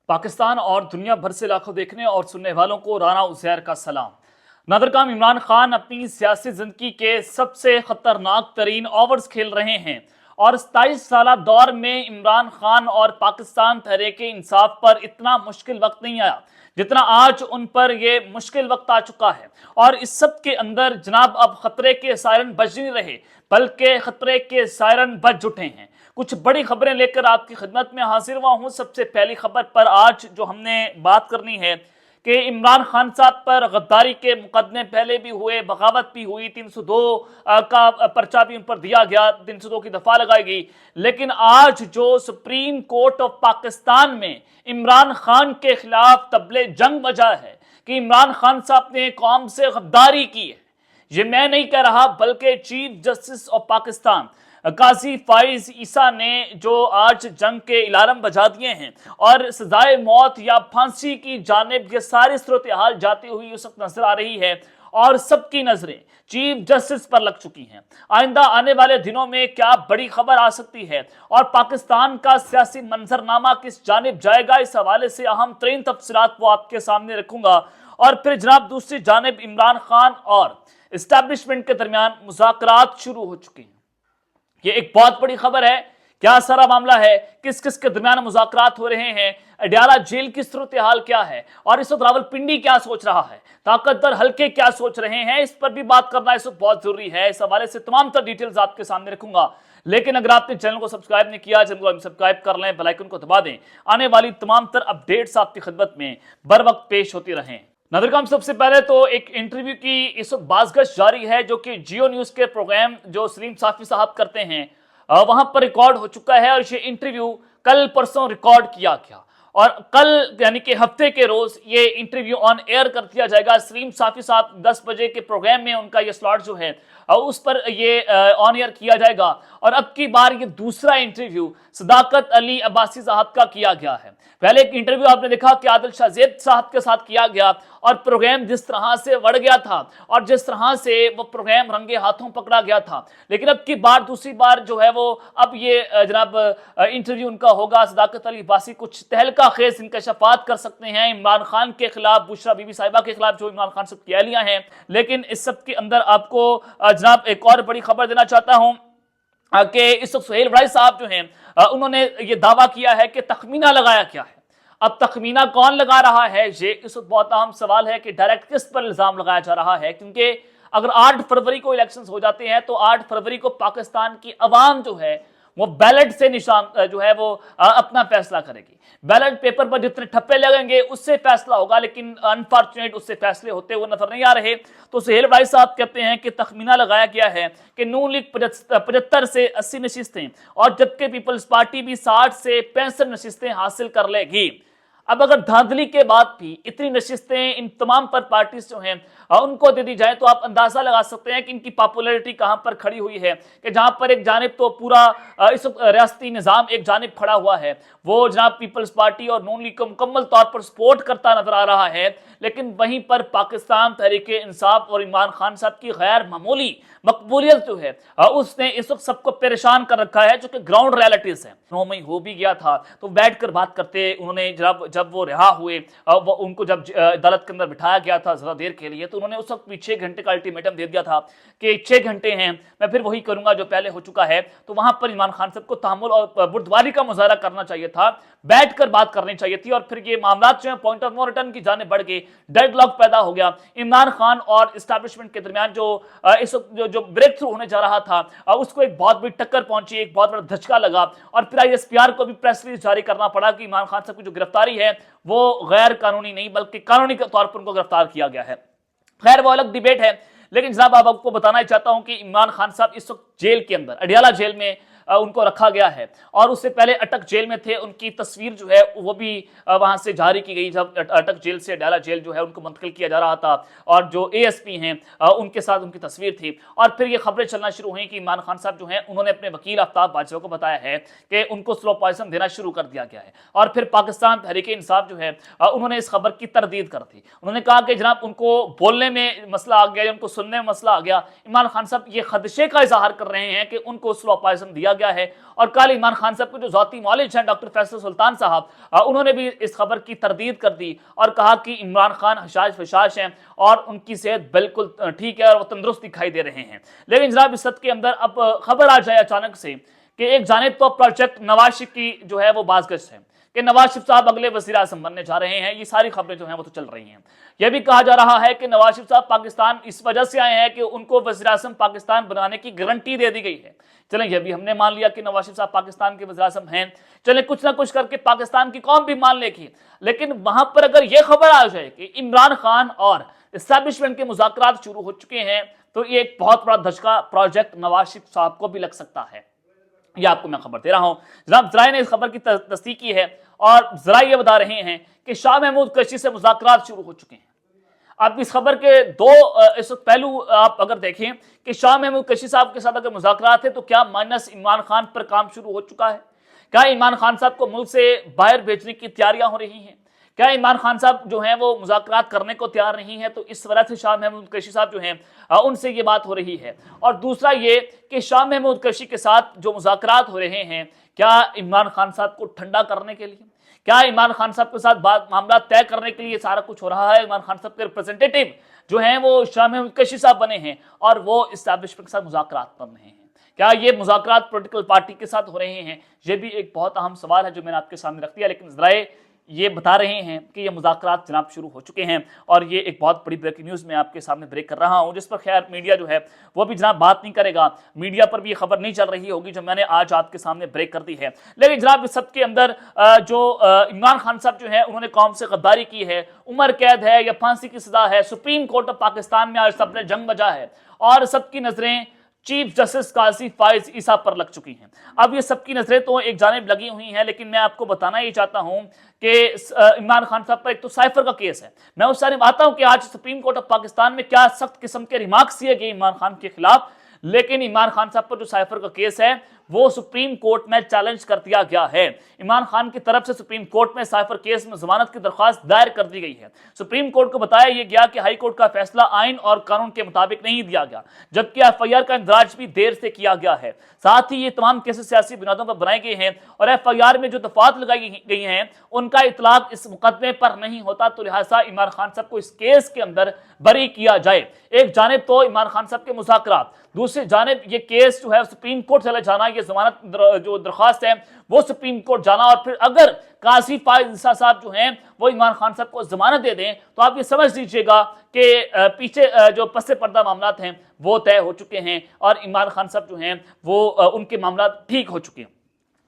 पाकिस्तान और दुनिया भर से लाखों देखने और सुनने वालों को राना उज़ैर का सलाम। नादरकाम इमरान खान अपनी सियासी जिंदगी के सबसे खतरनाक तरीन ओवर्स खेल रहे हैं और 27 साल दौर में इमरान खान और पाकिस्तान तहरीक इंसाफ पर इतना मुश्किल वक्त नहीं आया जितना आज उन पर ये मुश्किल वक्त आ चुका है। और इस सब के अंदर जनाब अब खतरे के सायरन बज नहीं रहे बल्कि खतरे के सायरन बज उठे हैं। कुछ बड़ी खबरें लेकर आपकी खिदमत में हाजिर हुआ हूं। सबसे पहली खबर पर आज जो हमने बात करनी है कि इमरान खान साहब पर गद्दारी के मुकदमे पहले भी हुए, बगावत भी हुई, 302 का पर्चा भी उन पर दिया गया, 302 की दफा लगाई गई। लेकिन आज जो सुप्रीम कोर्ट ऑफ पाकिस्तान में इमरान खान के खिलाफ तबले जंग बजा है कि इमरान खान साहब ने कौम से गद्दारी की है, ये मैं नहीं कह रहा बल्कि चीफ जस्टिस ऑफ पाकिस्तान काजी फाइज ईसा ने जो आज जंग के अलार्म बजा दिए हैं और सजाए मौत या फांसी की जानिब ये सारी सूरत हाल जाती हुई उस वक्त नजर आ रही है और सबकी नजरें चीफ जस्टिस पर लग चुकी हैं। आइंदा आने वाले दिनों में क्या बड़ी खबर आ सकती है और पाकिस्तान का सियासी मंजरनामा किस जानिब जाएगा, इस हवाले से अहम तरीन तफसीलात वो आपके सामने रखूंगा। और फिर जनाब दूसरी जानिब इमरान खान और एस्टैब्लिशमेंट के दरमियान मुज़ाकरात शुरू हो चुके हैं। ये एक बहुत बड़ी खबर है। क्या सारा मामला है, किस किस के दरमियान मुज़ाकरात हो रहे हैं, अडयाला जेल की सूरत हाल क्या है और इस वक्त रावलपिंडी क्या सोच रहा है, ताकतवर हल्के क्या सोच रहे हैं, इस पर भी बात करना इस वक्त बहुत जरूरी है। इस हवाले से तमाम तर डिटेल्स आपके सामने रखूंगा। लेकिन अगर आपने चैनल को सब्सक्राइब नहीं किया, चैनल को सब्सक्राइब कर लें, बेल आइकन को दबा दें। आने वाली तमाम तर अपडेट्स आपकी खिदमत में बर वक्त पेश होती रहें। नादरकाम सबसे पहले तो एक इंटरव्यू की इस वक्त बाज़गश जारी है जो कि जियो न्यूज़ के प्रोग्राम जो सलीम साफ़ी साहब करते हैं वहां पर रिकॉर्ड हो चुका है और ये इंटरव्यू कल परसों रिकॉर्ड किया गया और कल यानी कि हफ्ते के रोज ये इंटरव्यू ऑन एयर कर दिया जाएगा। सलीम साफ़ी साहब 10 बजे के प्रोग्राम में उनका ये स्लॉट जो है उस पर ये ऑन एयर किया जाएगा। और अब की बार ये दूसरा इंटरव्यू सदाकत अली अब्बासी साहब का किया गया है। पहले एक इंटरव्यू आपने देखा कि आदिल शाहजेब साहब के साथ किया गया और प्रोग्राम जिस तरह से बढ़ गया था और जिस तरह से वो प्रोग्राम रंगे हाथों पकड़ा गया था। लेकिन अब की बार दूसरी बार जो है वो अब ये जनाब इंटरव्यू उनका होगा। सदाकत अली अब्बासी कुछ तहलका खेज इंकशाफात कर सकते हैं इमरान खान के खिलाफ, बुशरा बीबी साहिबा के खिलाफ जो इमरान खान से किया लिया है। लेकिन इस सब के अंदर आपको जनाब एक और बड़ी खबर देना चाहता हूं कि इस वक्त सुहेल वड़ाई साहब जो हैं उन्होंने ये दावा किया है कि तखमीना लगाया क्या है। अब तखमीना कौन लगा रहा है, ये इस वक्त बहुत अहम सवाल है कि डायरेक्ट किस पर इल्जाम लगाया जा रहा है। क्योंकि अगर 8 फरवरी को इलेक्शंस हो जाते हैं तो 8 फरवरी को पाकिस्तान की अवाम जो है वो बैलेट से निशान जो है वो अपना फैसला करेगी। बैलेट पेपर पर जितने ठप्पे लगेंगे उससे फैसला होगा, लेकिन अनफॉर्चुनेट उससे फैसले होते हुए नजर नहीं आ रहे। तो सुहेल वड़ाई साहब कहते हैं कि तखमीना लगाया गया है कि नून लीग 75 से 80 नशिस्तें और जबकि पीपल्स पार्टी भी 60 से 65 नशिस्तें हासिल कर लेगी। अब अगर धांधली के बाद भी इतनी नशिस्तें इन तमाम पर पार्टीज जो हैं उनको दे दी जाए तो आप अंदाजा लगा सकते हैं कि इनकी पॉपुलैरिटी कहां पर खड़ी हुई है। कि जहां पर एक जानिब तो पूरा इस रियासती निज़ाम एक जानिब खड़ा हुआ है, वो जनाब पीपल्स पार्टी और नून लीग को मुकम्मल तौर पर सपोर्ट करता नजर आ रहा है, लेकिन वहीं पर पाकिस्तान तहरीक इंसाफ और इमरान खान साहब की गैर मामूली मकबूलियत जो है उसने इस वक्त सबको परेशान कर रखा है, जो कि ग्राउंड रियलिटीज है। 9 मई हो भी गया था तो बैठकर बात करते उन्होंने जब वो रिहा हुए वो उनको जब अदालत के अंदर बिठाया गया था जरा देर के लिए, तो उन्होंने उस वक्त भी 6 घंटे का अल्टीमेटम दे दिया था कि 6 घंटे हैं, मैं फिर वही करूंगा जो पहले हो चुका है। तो वहां पर इमरान खान साहब को तहम्मुल और बुर्दबारी का मुजाहरा करना चाहिए था, बैठकर बात करनी चाहिए थी। और फिर ये मामला जो है पॉइंट ऑफ नो रिटर्न की जाने बढ़ गए, डेडलॉक पैदा हो गया। इमरान खान और एस्टैब्लिशमेंट के दरमियान जो ब्रेक थ्रू होने जा रहा था उसको एक बहुत बड़ी टक्कर पहुंची, एक बहुत बड़ा धचका लगा और फिर ISPR को भी प्रेस रिलीज जारी करना पड़ा कि इमरान खान साहब की जो गिरफ्तारी है वो गैर कानूनी नहीं बल्कि कानूनी के तौर पर उनको गिरफ्तार किया गया है। खैर वो अलग डिबेट है। लेकिन जनाब अब आपको बताना चाहता हूं कि इमरान खान साहब इस वक्त जेल के अंदर अडयाला जेल में उनको रखा गया है और उससे पहले अटक जेल में थे। उनकी तस्वीर जो है वो भी वहां से जारी की गई जब अटक जेल से अडयाला जेल जो है उनको मुंतकिल किया जा रहा था और जो ASP हैं उनके साथ उनकी तस्वीर थी। और फिर ये खबरें चलना शुरू हुई कि इमरान खान साहब जो हैं उन्होंने अपने वकील आफ्ताब बाजवा को बताया है कि उनको स्लो पॉइजन देना शुरू कर दिया गया है। और फिर पाकिस्तान तहरीक इंसाफ जो है उन्होंने इस खबर की तरदीद कर दी। उन्होंने कहा कि जनाब उनको बोलने में मसला आ गया, उनको सुनने में मसला आ गया। इमरान खान साहब ये खदशे का इजहार कर रहे हैं कि उनको स्लो पॉइजन दिया गया है। और कल इमरान खान साहब के जो ذاتی मौलिज हैं डॉक्टर फैसल सुल्तान साहब, उन्होंने भी इस खबर की तरदीद कर दी और कहा कि इमरान खान हशाश फशाश हैं और उनकी सेहत बिल्कुल ठीक है और वो तंदुरुस्त दिखाई दे रहे हैं। लेकिन जनाब इस सद के अंदर अब खबर आ जाए अचानक से कि एक जानिब तो प्रोजेक्ट नवाज शरीफ की जो है वो बाज़गश्त है कि नवाज शरीफ साहब अगले वज़ीर आज़म बनने जा रहे हैं। ये सारी खबरें जो हैं वो तो चल रही हैं। यह भी कहा जा रहा है कि नवाज शरीफ साहब पाकिस्तान इस वजह से आए हैं कि उनको वज़ीर आज़म पाकिस्तान बनाने की गारंटी दे दी गई है। चलें, यह भी हमने मान लिया कि नवाज शरीफ साहब पाकिस्तान के वज़ीर आज़म हैं। चलें, कुछ ना कुछ करके पाकिस्तान की कौम भी मान लेगी। लेकिन वहां पर अगर यह खबर आ जाए कि इमरान खान और इस्टेब्लिशमेंट के मुज़ाकरात शुरू हो चुके हैं तो ये एक बहुत बड़ा धचका प्रोजेक्ट नवाज शरीफ साहब को भी लग सकता है। ये आपको मैं खबर दे रहा हूं। जनाब ज़राए ने इस खबर की तस्दीक की है और ज़राए ये बता रहे हैं कि शाह महमूद कुरैशी से मुज़ाकरात शुरू हो चुके हैं। अब इस खबर के दो इस पहलू आप अगर देखें कि शाह महमूद कुरैशी साहब के साथ अगर मुज़ाकरात है तो क्या माइनस इमरान खान पर काम शुरू हो चुका है? क्या इमरान खान साहब को मुल्क से बाहर भेजने की तैयारियां हो रही हैं? क्या इमरान खान साहब जो हैं वो मुज़ाकरात करने को तैयार नहीं है? तो इस वजह से शाह महमूद कुरैशी साहब जो हैं उनसे ये बात हो रही है। और दूसरा ये कि शाह महमूद कुरैशी के साथ जो मुज़ाकरात हो रहे हैं क्या इमरान खान साहब को ठंडा करने के लिए, क्या इमरान खान साहब के साथ मामला तय करने के लिए सारा कुछ हो रहा है? इमरान खान साहब के रिप्रेजेंटेटिव जो हैं वो शाह महमूद कुरैशी साहब बने हैं और वो इस्टेब्लिशमेंट के साथ मुज़ाकरात कर रहे हैं। क्या ये मुज़ाकरात पॉलिटिकल पार्टी के साथ हो रहे हैं? ये भी एक बहुत अहम सवाल है जो मैंने आपके सामने रख दिया। लेकिन ज़राए ये बता रहे हैं कि ये मुज़ाकरात जनाब शुरू हो चुके हैं और ये एक बहुत बड़ी ब्रेकिंग न्यूज़ मैं आपके सामने ब्रेक कर रहा हूँ, जिस पर खैर मीडिया जो है वो भी जनाब बात नहीं करेगा। मीडिया पर भी ये खबर नहीं चल रही होगी जो मैंने आज आपके सामने ब्रेक कर दी है। लेकिन जनाब इस सब के अंदर जो इमरान खान साहब जो है उन्होंने कौम से गद्दारी की है, उम्र कैद है या फांसी की सज़ा है, सुप्रीम कोर्ट ऑफ पाकिस्तान में आज सबने जंग बजा है और सबकी नज़रें चीफ जस्टिस काजी फाइज ईसा पर लग चुकी हैं। अब ये सबकी नजरें तो एक जानिब लगी हुई हैं, लेकिन मैं आपको बताना ये चाहता हूं कि इमरान खान साहब पर एक तो साइफर का केस है। मैं उस जानिब आता हूं कि आज सुप्रीम कोर्ट ऑफ पाकिस्तान में क्या सख्त किस्म के रिमार्क्स दिए गए इमरान खान के खिलाफ, लेकिन इमरान खान साहब पर जो साइफर का केस है वो सुप्रीम कोर्ट में चैलेंज कर दिया गया है। इमरान खान की तरफ से सुप्रीम कोर्ट में साइफर केस में जमानत की दरख्वास्त दायर कर दी गई है। सुप्रीम कोर्ट को बताया यह गया कि हाई कोर्ट का फैसला आइन और कानून के मुताबिक नहीं दिया गया, जबकि एफआईआर का इंदराज भी देर से किया गया है। साथ ही ये तमाम केसेस सियासी बुनियादों पर बनाए गए हैं और एफआईआर में जो दफात लगाई गई हैं उनका इतलाक इस मुकदमे पर नहीं होता, तो लिहाजा इमरान खान साहब को इस केस के अंदर बरी किया जाए। एक जानिब तो इमरान खान साहब के मुज़ाकरात, दूसरी जानिब ये केस जो है सुप्रीम कोर्ट चले जाना, ये जमानत जो दरख्वास्त है वो सुप्रीम कोर्ट जाना, और फिर अगर काजी फाइज ईसा साहब जो हैं वो इमरान खान साहब को जमानत दे दें तो आप ये समझ लीजिएगा कि पीछे जो पस्से पर्दा मामलात हैं वो तय हो चुके हैं और इमरान खान साहब जो हैं वो उनके मामला ठीक हो चुके हैं।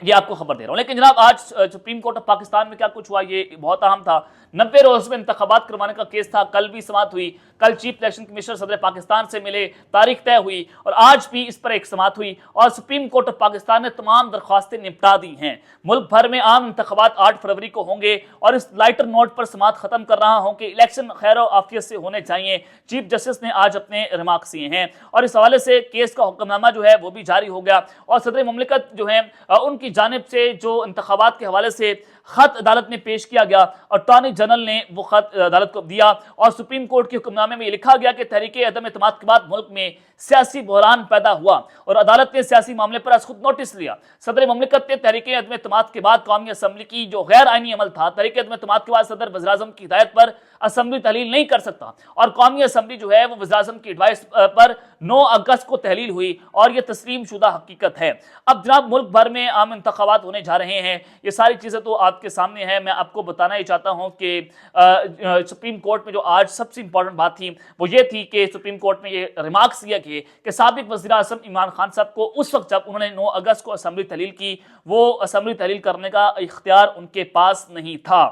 ये आपको खबर दे रहा हूं। लेकिन जनाब आज सुप्रीम कोर्ट ऑफ पाकिस्तान में क्या कुछ हुआ ये बहुत अहम था। 90 रोज में इंतखाबात करवाने का केस था, कल भी समाअत हुई। कल चीफ इलेक्शन कमिश्नर सदर पाकिस्तान से मिले, तारीख तय हुई और आज भी इस पर एक समाअत हुई और सुप्रीम कोर्ट ऑफ पाकिस्तान ने तमाम दरख्वास्तें निपटा दी हैं। मुल्क भर में आम इंतखाबात 8 फरवरी को होंगे और इस लाइटर नोट पर समाअत खत्म कर रहा हूं कि इलेक्शन खैर आफियत से होने चाहिए। चीफ जस्टिस ने आज अपने रिमार्क्स दिए हैं और इस हवाले से केस का हुक्मनामा जो है वो भी जारी हो गया और सदर मुमलिकत जो है उनकी जानिब से जो इंतखाबात के हवाले से खत अदालत में पेश किया गया, अटॉर्नी जनरल ने वो खत अदालत को दिया और सुप्रीम कोर्ट के हुक्मनामे में लिखा गया कि तहरीके अदम एतमाद के बाद मुल्क में सियासी बहरान पैदा हुआ और अदालत ने सियासी मामले पर आज खुद नोटिस लिया। सदर मुमलिकत ने तहरीके अदम एतमाद के बाद कौमी असम्बली की जो गैर आईनी अमल था, तहरीके अदम एतमाद के बाद सदर वज़ीर-ए-आज़म की हिदायत पर असम्बली तहलील नहीं कर सकता और कौमी असम्बली जो है वो वज़ीर-ए-आज़म की एडवाइस पर 9 अगस्त को तहलील हुई और ये तस्लीम शुदा हकीकत है। अब जनाब मुल्क भर में आम इंतखाबात होने जा रहे हैं, ये सारी चीज़ें तो आपके सामने है। मैं आपको बताना ही चाहता हूँ कि सुप्रीम कोर्ट में जो आज सबसे इंपॉर्टेंट बात थी वो ये थी कि सुप्रीम कोर्ट में ये रिमार्क्स दिया गया कि साबिक वज़ीर-ए-आज़म इमरान खान साहब को उस वक्त जब उन्होंने 9 अगस्त को असम्बली तहलील की, वो असम्बली तहलील करने का इख्तियार उनके पास नहीं था।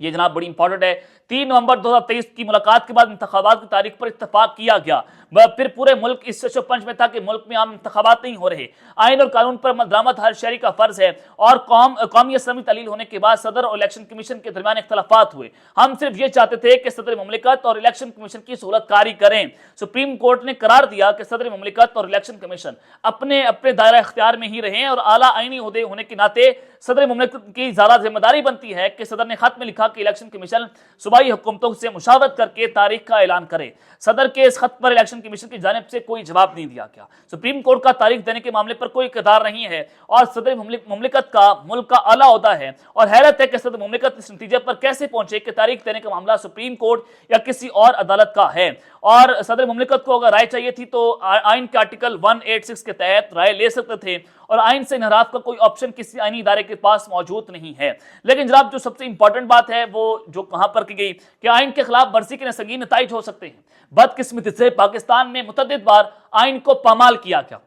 ये जनाब बड़ी इंपॉर्टेंट है। 3 नवंबर 2023 की मुलाकात के बाद इंतखाबात की तारीख पर इत्तफाक किया गया। फिर पूरे मुल्क इस पंच में था कि मुल्क में आम इंतखाबात नहीं हो रहे। आइन और कानून पर मदरामत हर शहरी का फर्ज है और कौमी असम्बली तहलील होने के बाद सदर और इलेक्शन कमीशन के दरमियान इख्तलाफात हुए। हम सिर्फ ये चाहते थे कि सदर मुमलिकत और इलेक्शन कमीशन की सहूलत कारी करें। सुप्रीम कोर्ट ने करार दिया कि सदर मुमलिकत और इलेक्शन कमीशन अपने अपने दायरा इख्तियार में ही रहें और आला आईनी ओहदे होने के नाते सदर मुमलिकत की ज़्यादा जिम्मेदारी बनती है कि सदर ने खत में लिखा कि इलेक्शन कमीशन सूबाई सूबाई हुकूमतों से मुशावरत करके तारीख का ऐलान करे। सदर के इस खत पर इलेक्शन कमीशन की जानिब से कोई जवाब नहीं दिया गया। सुप्रीम कोर्ट का तारीख देने के मामले पर कोई इक़्तिदार नहीं है और सदर मुमलिकत का मुल्क का आला ओहदा है, और हैरत है कि सदर मुमलिकत इस नतीजे पर कैसे पहुंचे कि तारीख देने का मामला सुप्रीम कोर्ट या किसी और अदालत का है। और सदर मुमलिकत को अगर राय चाहिए थी तो आइन के आर्टिकल 186 के तहत राय ले सकते थे, और आइन से इनहराफ का कोई ऑप्शन किसी आइनी इदारे के पास मौजूद नहीं है। लेकिन जनाब, जो सबसे इंपॉर्टेंट बात है वो जो कहां पर की गई कि आइन के खिलाफ वर्जी के संगीन नताइज हो सकते हैं। बदकिस्मती से पाकिस्तान में मुतअद्दिद बार आइन को पामाल किया गया,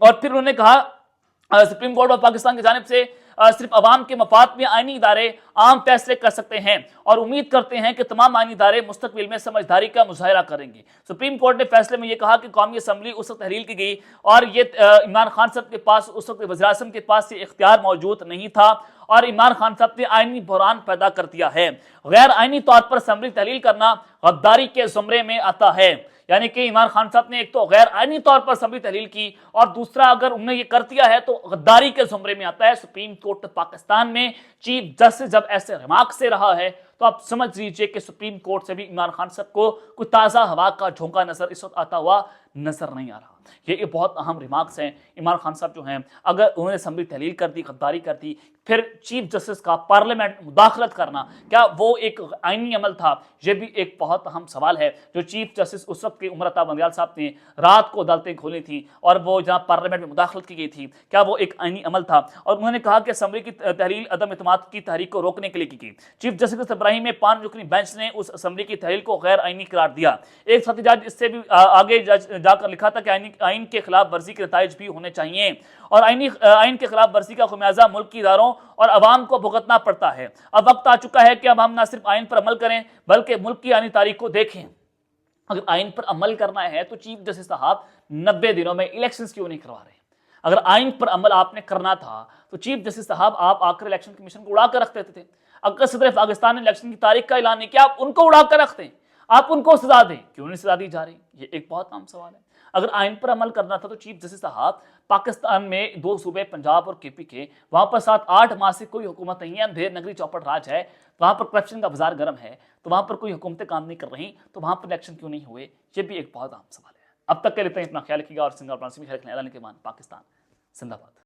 और फिर उन्होंने कहा सुप्रीम कोर्ट ऑफ पाकिस्तान की जानिब से सिर्फ अवाम के मफाद में आइनी इदारे आम फैसले कर सकते हैं, और उम्मीद करते हैं कि तमाम आइनी इदारे मुस्तकबिल में समझदारी का मुजाहिरा करेंगे। सुप्रीम कोर्ट ने फैसले में यह कहा कि कौमी असम्बली उस वक्त तहलील की गई और ये इमरान खान साहब के पास उस वक्त वज़ीर आज़म के पास ये इख्तियार मौजूद नहीं था, और इमरान खान साहब ने आइनी बहरान पैदा कर दिया है। गैर आइनी तौर पर असम्बली तहलील करना गद्दारी के ज़ुमरे में आता है। यानी कि इमरान खान साहब ने एक तो गैर आइनी तौर पर असम्बली तहलील की, और दूसरा अगर उन्होंने ये कर दिया है तो गद्दारी के ज़ुमरे में आता है। सुप्रीम कोर्ट पाकिस्तान में चीफ जस्टिस जब ऐसे रिमार्क से रहा है तो आप समझ लीजिए कि सुप्रीम कोर्ट से भी इमरान खान साहब को कोई ताज़ा हवा का झोंका नजर इस वक्त आता हुआ नजर नहीं आ रहा। ये बहुत अहम रिमार्क्स हैं। इमरान खान साहब जो हैं, अगर उन्होंने असम्बली तहलील कर दी, गद्दारी कर दी, फिर चीफ जस्टिस का पार्लियामेंट मुदाखलत करना, क्या वो एक आइनी अमल था? ये भी एक बहुत अहम सवाल है। जो चीफ जस्टिस उस वक्त के उमर अता बंदियाल साहब ने रात को अदालतें खोली थी और वो जहाँ पार्लियामेंट में मुदाखलत की गई थी, क्या वो एक आइनी अमल था? और उन्होंने कहा कि असम्बली की तहलील अदम इत्मीनान की तहरीक को रोकने के लिए की गई। चीफ जस्टिस इब्राहिम में 5 रुकनी बेंच ने उस असम्बली की तहलील को गैर आइनी करार दिया। एक साथी जज इससे भी आगे जाकर लिखा था कि आइन के खिलाफ वर्जी के नताइज भी होने चाहिए, और आइन के खिलाफ वर्जी का खुमियाजा मुल्क की इदारों और अवाम को भुगतना पड़ता है। अब वक्त आ चुका है कि अब हम न सिर्फ आइन पर अमल करें बल्कि मुल्क की आइनी तारीख को देखें। अगर आइन पर अमल करना है तो चीफ जस्टिस साहब 90 दिनों में इलेक्शंस क्यों नहीं करवा रहे? अगर आइन पर अमल आपने करना था तो चीफ जस्टिस साहब आप आकर इलेक्शन कमीशन को उड़ा कर रख देते थे। अगर सदर पाकिस्तान ने इलेक्शन की तारीख का ऐलान नहीं किया, आप उनको उड़ा कर रखते हैं, आप उनको सजा दें, क्यों नहीं सजा दी जा रही? ये एक बहुत आम सवाल है। अगर आइन पर अमल करना था तो चीफ जस्टिस साहब, पाकिस्तान में 2 सूबे पंजाब और केपी के, वहां पर 7-8 माह से कोई हुकूमत नहीं है, अंधेर नगरी चौपट राज है, वहां पर करप्शन का बाजार गर्म है, तो वहां पर कोई हुकूमतें काम नहीं कर रही, तो वहां पर इलेक्शन क्यों नहीं हुए? ये भी एक बहुत आम सवाल है। अब तक के लिए इतना ख्याल रखिएगा और सिंगापुर के बाद पाकिस्तान जिंदाबाद।